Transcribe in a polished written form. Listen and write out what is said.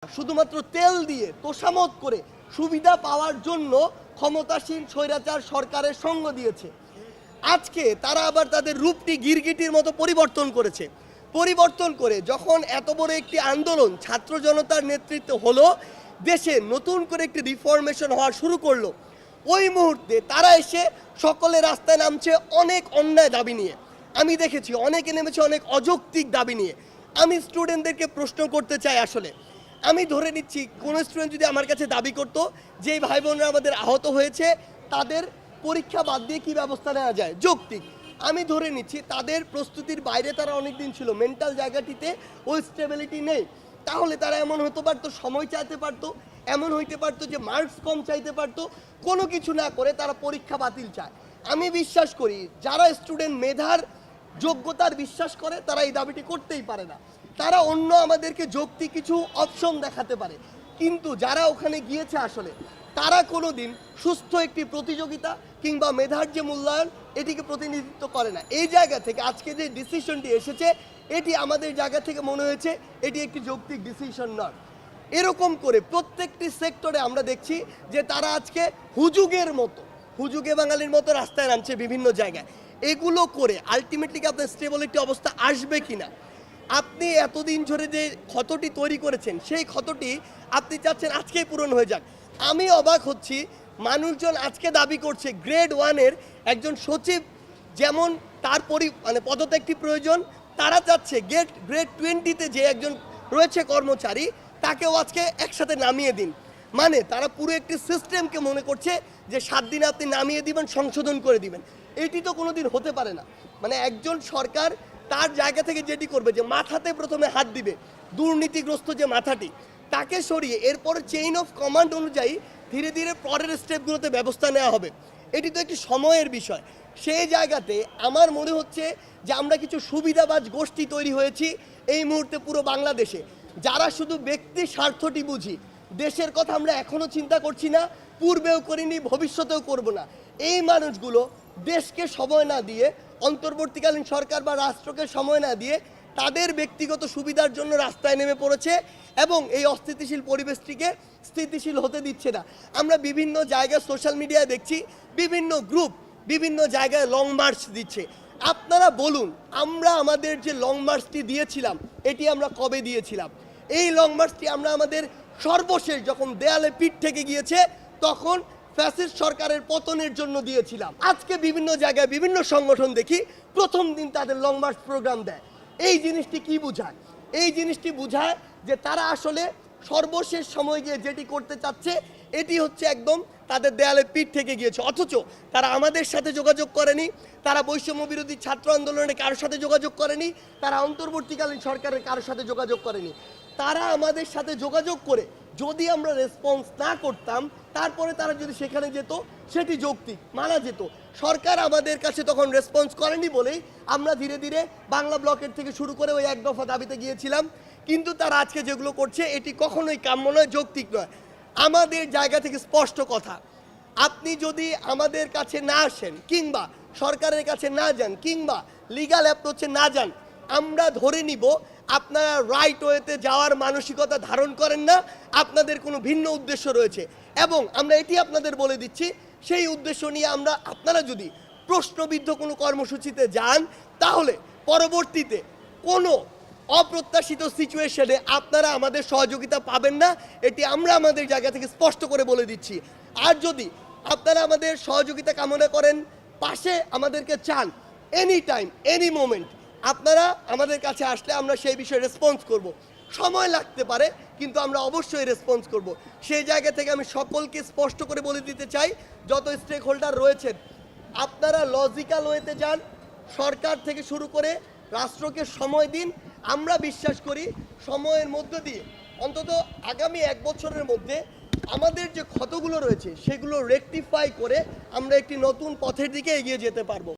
শুধুমাত্র তেল দিয়ে তোষামত করে সুবিধা পাওয়ার জন্য ক্ষমতাসীন স্বৈরাচার সরকারের সঙ্গ দিয়েছে। আজকে তারা আবার তাদের রূপটি গিরগিটির মতো পরিবর্তন করেছে। পরিবর্তন করে যখন এত বড় একটি আন্দোলন ছাত্র জনতার নেতৃত্বে হলো, দেশে নতুন করে একটি রিফরমেশন হওয়া শুরু করলো, ওই মুহূর্তে তারা এসে সকলে রাস্তায় নামছে অনেক অন্যায় দাবি নিয়ে। আমি দেখেছি অনেকে নেমেছে অনেক অযৌক্তিক দাবি নিয়ে। আমি স্টুডেন্টদেরকে প্রশ্ন করতে চাই, আসলে আমি ধরে নিচ্ছি কোনো স্টুডেন্ট যদি আমার কাছে দাবি করতো যে ভাই বোনরা আমাদের আহত হয়েছে, তাদের পরীক্ষা বাদ দিয়ে কী ব্যবস্থা নেওয়া যায়, যৌক্তিক। আমি ধরে নিচ্ছি তাদের প্রস্তুতির বাইরে তারা অনেক দিন ছিল, মেন্টাল জায়গাটিতে ওই স্টেবিলিটি নেই, তাহলে তারা এমন হতে পারতো সময় চাইতে পারতো, এমন হইতে পারতো যে মার্কস কম চাইতে পারতো, কোনো কিছু না করে তারা পরীক্ষা বাতিল চায়। আমি বিশ্বাস করি যারা স্টুডেন্ট মেধার যোগ্যতার বিশ্বাস করে তারা এই দাবিটি করতেই পারে না। তারা অন্য আমাদেরকে যৌক্তিক কিছু অপশন দেখাতে পারে, কিন্তু যারা ওখানে গিয়েছে আসলে তারা কোনো দিন সুস্থ একটি প্রতিযোগিতা কিংবা মেধার যে মূল্যায়ন এটিকে প্রতিনিধিত্ব করে না। এই জায়গা থেকে আজকে যে ডিসিশনটি এসেছে, এটি আমাদের জায়গা থেকে মনে হয়েছে এটি একটি যৌক্তিক ডিসিশন নয়। এরকম করে প্রত্যেকটি সেক্টরে আমরা দেখছি যে তারা আজকে হুজুগে বাঙালির মতো রাস্তায় নামছে বিভিন্ন জায়গায়। এগুলো করে আলটিমেটলি আপনার স্টেবল একটি অবস্থা আসবে কিনা, আপনি এতদিন ধরে যে ক্ষতটি তৈরি করেছেন সেই ক্ষতটি আপনি চাচ্ছেন আজকেই পূরণ হয়ে যাক। আমি অবাক হচ্ছি, মানুষজন আজকে দাবি করছে গ্রেড 1-এর একজন সচিব যেমন তার পদত্যাগটি প্রয়োজন, তারা চাচ্ছে গ্রেড 20-তে যে একজন রয়েছে কর্মচারী তাকেও আজকে একসাথে নামিয়ে দিন। মানে তারা পুরো একটি সিস্টেমকে মনে করছে যে 7 দিনে আপনি নামিয়ে দিবেন, সংশোধন করে দিবেন। এটি তো কোনো দিন হতে পারে না। মানে একজন সরকার তার জায়গা থেকে যেটি করবে, যে মাথাতে প্রথমে হাত দিবে, দুর্নীতিগ্রস্ত যে মাথাটি তাকে সরিয়ে এরপর চেইন অফ কমান্ড অনুযায়ী ধীরে ধীরে পরের স্টেপগুলোতে ব্যবস্থা নেওয়া হবে। এটি তো একটি সময়ের বিষয়। সেই জায়গাতে আমার মনে হচ্ছে যে আমরা কিছু সুবিধাবাজ গোষ্ঠী তৈরি হয়েছি এই মুহূর্তে পুরো বাংলাদেশে, যারা শুধু ব্যক্তি স্বার্থটি বুঝি। দেশের কথা আমরা এখনও চিন্তা করছি না, পূর্বেও করিনি, ভবিষ্যতেও করব না। এই মানুষগুলো দেশকে সময় না দিয়ে, অন্তর্বর্তীকালীন সরকার বা রাষ্ট্রকে সময় না দিয়ে তাদের ব্যক্তিগত সুবিধার জন্য রাস্তায় নেমে পড়েছে এবং এই অস্থিতিশীল পরিবেশটিকে স্থিতিশীল হতে দিচ্ছে না। আমরা বিভিন্ন জায়গায় সোশ্যাল মিডিয়ায় দেখছি বিভিন্ন গ্রুপ বিভিন্ন জায়গায় লং মার্চ দিচ্ছে। আপনারা বলুন, আমরা আমাদের যে লং মার্চটি দিয়েছিলাম এটি আমরা কবে দিয়েছিলাম? এই লং মার্চটি আমরা আমাদের সর্বশেষ যখন দেয়ালে পিঠ থেকে গিয়েছে তখন ফ্যাসিস্ট সরকারের পতনের জন্য দিয়েছিলাম। আজকে বিভিন্ন জায়গায় বিভিন্ন সংগঠন দেখি প্রথম দিন তাদের লং মার্চ প্রোগ্রাম দেয়। এই জিনিসটি কি বোঝায়? এই জিনিসটি বোঝায় যে তারা আসলে সর্বশেষ সময় গিয়ে যেটি করতে চাচ্ছে এটি হচ্ছে একদম তাদের দেয়ালে পিঠ থেকে গিয়েছে, অথচ তারা আমাদের সাথে যোগাযোগ করেনি, তারা বৈষম্য বিরোধী ছাত্র আন্দোলনে কারোর সাথে যোগাযোগ করেনি, তারা অন্তর্বর্তীকালীন সরকারের কারোর সাথে যোগাযোগ করেনি। তারা আমাদের সাথে যোগাযোগ করে যদি আমরা রেসপন্স না করতাম, তারপরে তারা যদি সেখানে যেত সেটি যৌক্তিক মানা যেত। সরকার আমাদের কাছে তখন রেসপন্স করেনি বলেই আমরা ধীরে ধীরে বাংলা ব্লকের থেকে শুরু করে ওই 1 দফা দাবিতে গিয়েছিলাম। কিন্তু তারা আজকে যেগুলো করছে এটি কখনোই কাম্য নয়, যৌক্তিক নয়। আমাদের জায়গা থেকে স্পষ্ট কথা, আপনি যদি আমাদের কাছে না আসেন কিংবা সরকারের কাছে না যান কিংবা লিগ্যাল অ্যাপ্রোচে না যান, আমরা ধরে নিব আপনারা রাইট ওয়েতে যাওয়ার মানসিকতা ধারণ করেন না, আপনাদের কোনো ভিন্ন উদ্দেশ্য রয়েছে। এবং আমরা এটি আপনাদের বলে দিচ্ছি, সেই উদ্দেশ্য নিয়ে আপনারা যদি প্রশ্নবিদ্ধ কোনো কর্মসূচিতে যান তাহলে পরবর্তীতে কোনো অপ্রত্যাশিত সিচুয়েশনে আপনারা আমাদের সহযোগিতা পাবেন না, এটি আমরা আমাদের জায়গা থেকে স্পষ্ট করে বলে দিচ্ছি। আর যদি আপনারা আমাদের সহযোগিতা কামনা করেন, পাশে আমাদেরকে চান, এনি টাইম এনি মোমেন্ট আপনারা আমাদের কাছে আসলে আমরা সেই বিষয়ে রেসপন্স করব। সময় লাগতে পারে কিন্তু আমরা অবশ্যই রেসপন্স করব। সেই জায়গা থেকে আমি সকলকে স্পষ্ট করে বলে দিতে চাই, যত স্টেক হোল্ডার রয়েছেন আপনারা লজিক্যাল ওয়েতে যান, সরকার থেকে শুরু করে রাষ্ট্রকে সময় দিন। আমরা বিশ্বাস করি সময়ের মধ্য দিয়ে অন্তত আগামী 1 বছরের মধ্যে আমাদের যে ক্ষতগুলো রয়েছে সেগুলো রেকটিফাই করে আমরা একটি নতুন পথের দিকে এগিয়ে যেতে পারবো।